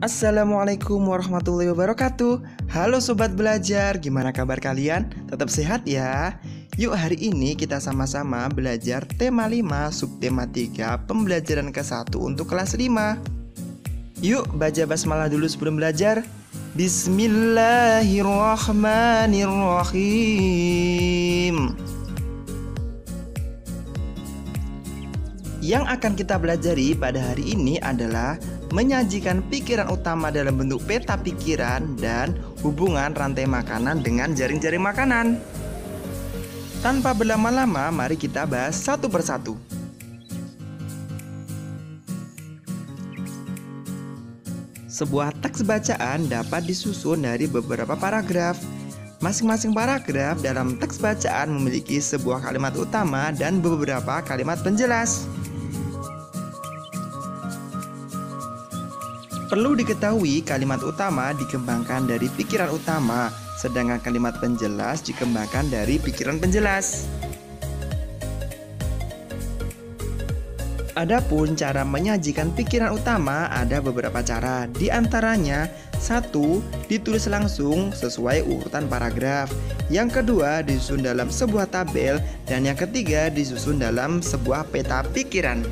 Assalamualaikum warahmatullahi wabarakatuh. Halo sobat belajar, gimana kabar kalian? Tetap sehat ya? Yuk hari ini kita sama-sama belajar tema 5 subtema 3 pembelajaran ke-1 untuk kelas 5. Yuk baca basmalah dulu sebelum belajar. Bismillahirrahmanirrahim. Yang akan kita pelajari pada hari ini adalah menyajikan pikiran utama dalam bentuk peta pikiran dan hubungan rantai makanan dengan jaring-jaring makanan. Tanpa berlama-lama, mari kita bahas satu persatu. Sebuah teks bacaan dapat disusun dari beberapa paragraf. Masing-masing paragraf dalam teks bacaan memiliki sebuah kalimat utama dan beberapa kalimat penjelas. Perlu diketahui kalimat utama dikembangkan dari pikiran utama, sedangkan kalimat penjelas dikembangkan dari pikiran penjelas. Adapun cara menyajikan pikiran utama ada beberapa cara. Di antaranya, 1. Ditulis langsung sesuai urutan paragraf. Yang kedua, disusun dalam sebuah tabel. Dan yang ketiga, disusun dalam sebuah peta pikiran.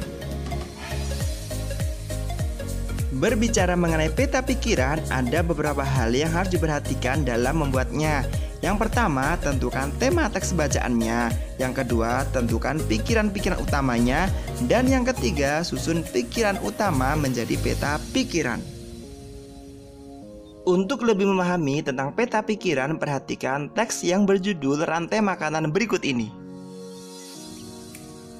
Berbicara mengenai peta pikiran, ada beberapa hal yang harus diperhatikan dalam membuatnya. Yang pertama, tentukan tema teks bacaannya. Yang kedua, tentukan pikiran-pikiran utamanya. Dan yang ketiga, susun pikiran utama menjadi peta pikiran. Untuk lebih memahami tentang peta pikiran, perhatikan teks yang berjudul rantai makanan berikut ini.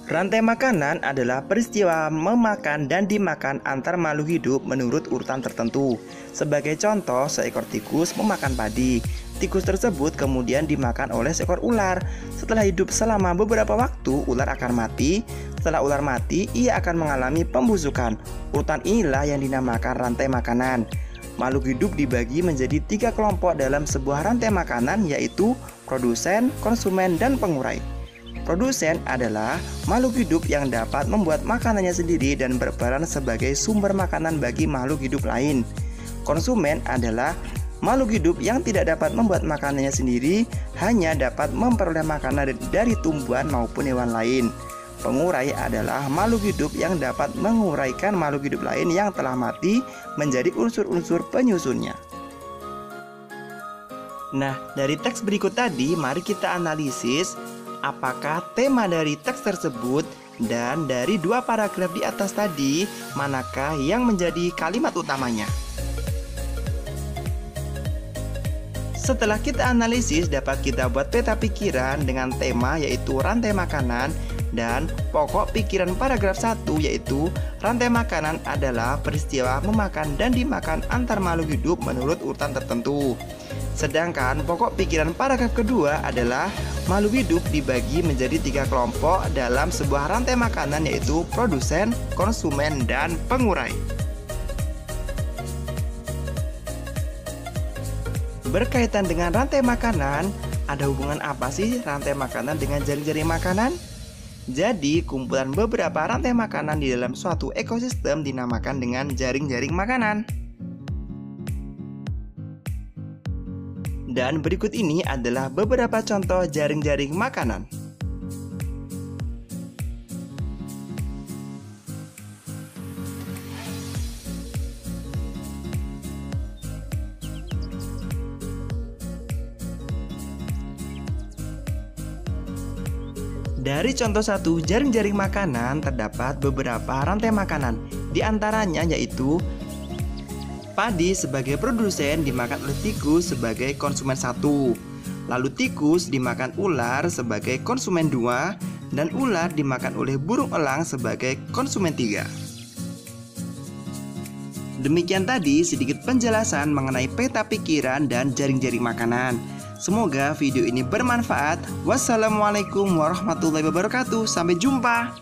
Rantai makanan adalah peristiwa memakan dan dimakan antar makhluk hidup menurut urutan tertentu. Sebagai contoh, seekor tikus memakan padi. Tikus tersebut kemudian dimakan oleh seekor ular. Setelah hidup selama beberapa waktu, ular akan mati. Setelah ular mati, ia akan mengalami pembusukan. Urutan inilah yang dinamakan rantai makanan. Makhluk hidup dibagi menjadi 3 kelompok dalam sebuah rantai makanan, yaitu produsen, konsumen, dan pengurai. Produsen adalah makhluk hidup yang dapat membuat makanannya sendiri dan berperan sebagai sumber makanan bagi makhluk hidup lain. Konsumen adalah makhluk hidup yang tidak dapat membuat makanannya sendiri, hanya dapat memperoleh makanan dari tumbuhan maupun hewan lain. Pengurai adalah makhluk hidup yang dapat menguraikan makhluk hidup lain yang telah mati menjadi unsur-unsur penyusunnya. Nah, dari teks berikut tadi, mari kita analisis apakah tema dari teks tersebut dan dari 2 paragraf di atas tadi, manakah yang menjadi kalimat utamanya. Setelah kita analisis, dapat kita buat peta pikiran dengan tema yaitu rantai makanan, dan pokok pikiran paragraf 1 yaitu rantai makanan adalah peristiwa memakan dan dimakan antar makhluk hidup menurut urutan tertentu. Sedangkan pokok pikiran paragraf kedua adalah makhluk hidup dibagi menjadi 3 kelompok dalam sebuah rantai makanan yaitu produsen, konsumen, dan pengurai. Berkaitan dengan rantai makanan, ada hubungan apa sih rantai makanan dengan jaring-jaring makanan? Jadi, kumpulan beberapa rantai makanan di dalam suatu ekosistem dinamakan dengan jaring-jaring makanan. Dan berikut ini adalah beberapa contoh jaring-jaring makanan. Dari contoh 1 jaring-jaring makanan terdapat beberapa rantai makanan. Di antaranya yaitu padi sebagai produsen dimakan oleh tikus sebagai konsumen 1. Lalu tikus dimakan ular sebagai konsumen 2. Dan ular dimakan oleh burung elang sebagai konsumen 3. Demikian tadi sedikit penjelasan mengenai peta pikiran dan jaring-jaring makanan. Semoga video ini bermanfaat. Wassalamualaikum warahmatullahi wabarakatuh. Sampai jumpa.